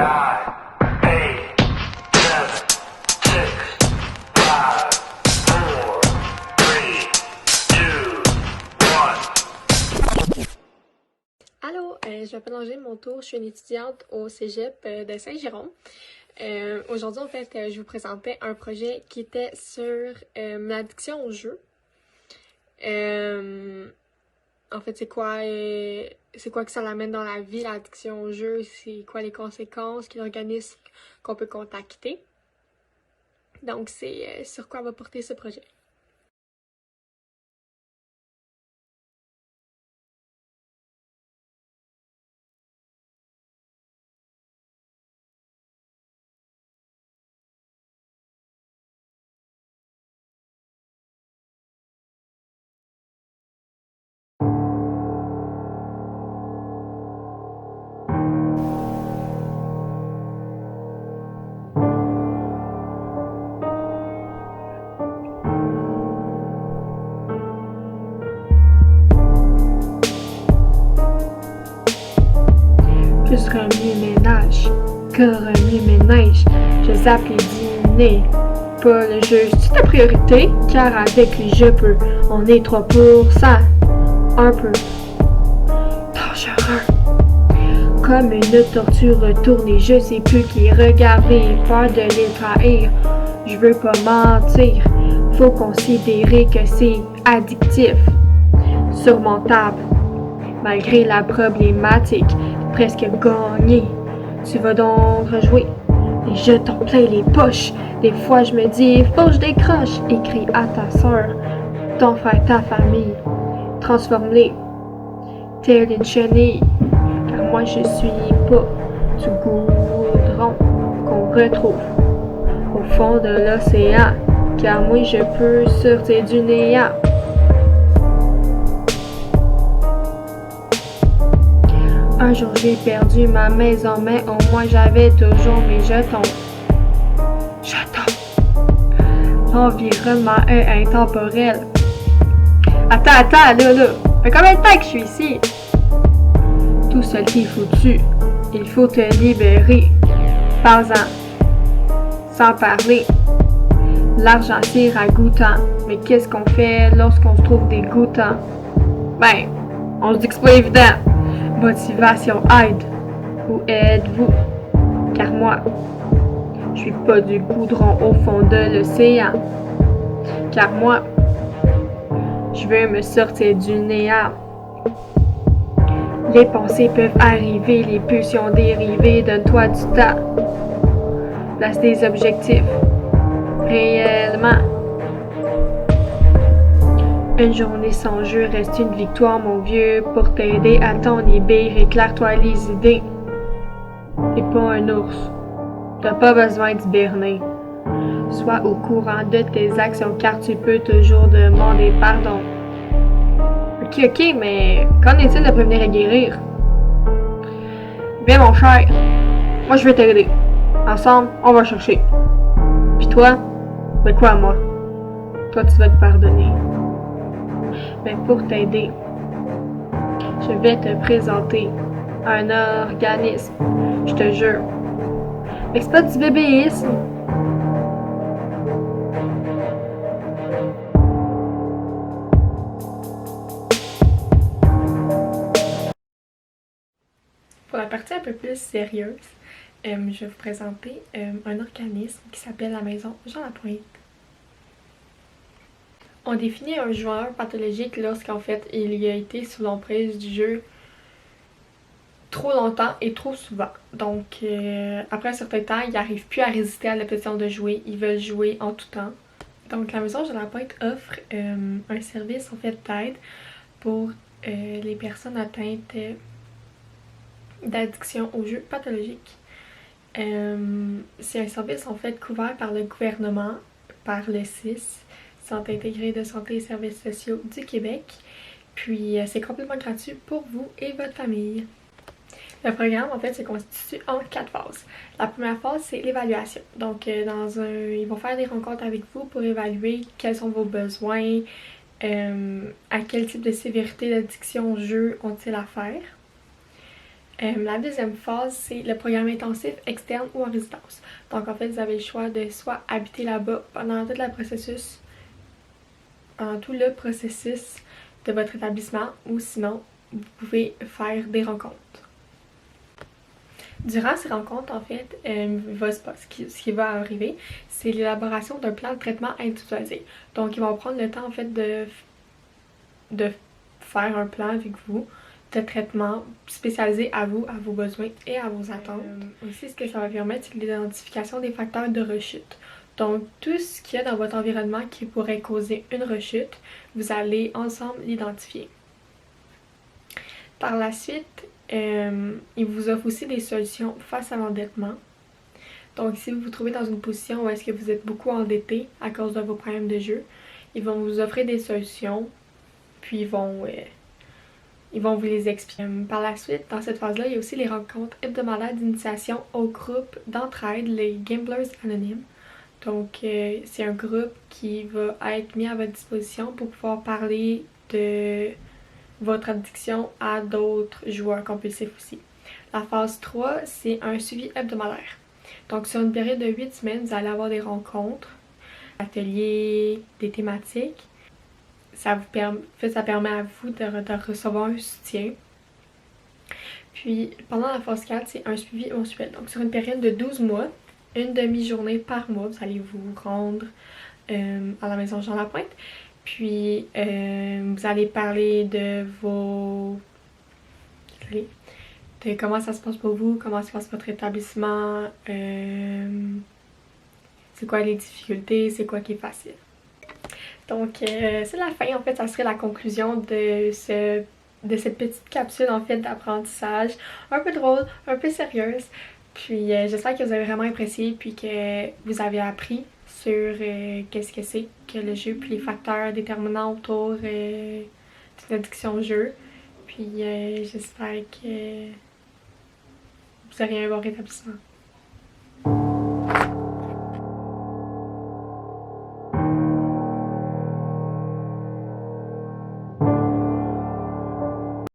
Allô, je m'appelle Angèle Montour, je suis une étudiante au Cégep de Saint-Jérôme. Aujourd'hui, en fait, je vous présentais un projet qui était sur l'addiction au jeu. En fait, c'est quoi que ça l'amène dans la vie, l'addiction au jeu, c'est quoi les conséquences, quel organisme qu'on peut contacter. Donc, c'est sur quoi va porter ce projet. Plus remue-ménage que remue-ménage. Je zappe les dîners, pas le jeu. C'est ta priorité, car avec lui je peux. On est 3%, un peu dangereux. Comme une tortue retournée, je sais plus qui regarder, peur de les trahir. Je veux pas mentir, faut considérer que c'est addictif, surmontable. Malgré la problématique, presque gagné. Tu vas donc rejouer. Les jetons plein les poches. Des fois je me dis, faut que je décroche. Écris à ta soeur, ton frère, ta famille. Transforme-les. Terre d'une chenille. Car moi je suis pas du goudron qu'on retrouve au fond de l'océan. Car moi je peux sortir du néant. Un jour j'ai perdu ma maison, mais au moins j'avais toujours mes jetons. L'environnement est intemporel. Attends, là. Fait combien de temps que je suis ici? Tout seul qui est foutu. Il faut te libérer. Parle-en. Sans parler. L'argent c'est ragoûtant. Mais qu'est-ce qu'on fait lorsqu'on se trouve dégoûtant? Ben, on se dit que c'est pas évident. Motivation aide. Où êtes-vous? Car moi, je suis pas du goudron au fond de l'océan. Car moi, je veux me sortir du néant. Les pensées peuvent arriver, les pulsions dériver. Donne-toi du temps. Place des objectifs. Réellement. Une journée sans jeu reste une victoire, mon vieux, pour t'aider à t'en libérer. Éclaire-toi les idées. T'es pas un ours. T'as pas besoin d'hiberner. Sois au courant de tes actions, car tu peux toujours demander pardon. Ok, mais qu'en est-il de prévenir et guérir? Bien, mon cher, moi je vais t'aider. Ensemble, on va chercher. Puis toi, ben quoi, moi? Toi, tu vas te pardonner. Mais pour t'aider, je vais te présenter un organisme, je te jure. Mais c'est pas du bébéisme. Pour la partie un peu plus sérieuse, je vais vous présenter un organisme qui s'appelle la Maison Jean-Lapointe. On définit un joueur pathologique lorsqu'en fait il y a été sous l'emprise du jeu trop longtemps et trop souvent. Donc après un certain temps, ils n'arrivent plus à résister à l'obsession de jouer, ils veulent jouer en tout temps. Donc la Maison Jean-Lapointe offre un service en fait d'aide pour les personnes atteintes d'addiction aux jeux pathologiques. C'est un service en fait couvert par le gouvernement, par le CIS, Centre intégré de santé et services sociaux du Québec. Puis c'est complètement gratuit pour vous et votre famille. Le programme en fait se constitue en 4 phases. La première phase c'est l'évaluation. Donc ils vont faire des rencontres avec vous pour évaluer quels sont vos besoins, à quel type de sévérité d'addiction au jeu ont-ils affaire. La deuxième phase, c'est le programme intensif externe ou en résidence. Donc en fait, vous avez le choix de soit habiter là-bas pendant tout le processus de votre établissement, ou sinon, vous pouvez faire des rencontres. Durant ces rencontres, en fait, ce qui va arriver, c'est l'élaboration d'un plan de traitement individualisé. Donc, ils vont prendre le temps, en fait, de faire un plan avec vous de traitement spécialisé à vous, à vos besoins et à vos attentes. Aussi, ce que ça va permettre, c'est l'identification des facteurs de rechute. Donc, tout ce qu'il y a dans votre environnement qui pourrait causer une rechute, vous allez ensemble l'identifier. Par la suite, il vous offre aussi des solutions face à l'endettement. Donc, si vous vous trouvez dans une position où est-ce que vous êtes beaucoup endetté à cause de vos problèmes de jeu, ils vont vous offrir des solutions, puis ils vont vous les expliquer. Par la suite, dans cette phase-là, il y a aussi les rencontres hebdomadaires d'initiation au groupe d'entraide, les Gamblers Anonymes. Donc, c'est un groupe qui va être mis à votre disposition pour pouvoir parler de votre addiction à d'autres joueurs compulsifs aussi. La phase 3, c'est un suivi hebdomadaire. Donc, sur une période de 8 semaines, vous allez avoir des rencontres, des ateliers, des thématiques. Ça permet à vous de recevoir un soutien. Puis, pendant la phase 4, c'est un suivi mensuel. Donc, sur une période de 12 mois, une demi-journée par mois, vous allez vous rendre à la maison Jean Lapointe. Puis, vous allez parler de comment ça se passe pour vous, comment se passe votre établissement, c'est quoi les difficultés, c'est quoi qui est facile. Donc, c'est la fin. En fait, ça serait la conclusion de cette petite capsule, en fait, d'apprentissage. Un peu drôle, un peu sérieuse. Puis, j'espère que vous avez vraiment apprécié, puis que vous avez appris sur qu'est-ce que c'est que le jeu, puis les facteurs déterminants autour d'une addiction au jeu. Puis, j'espère que vous aurez un bon rétablissement.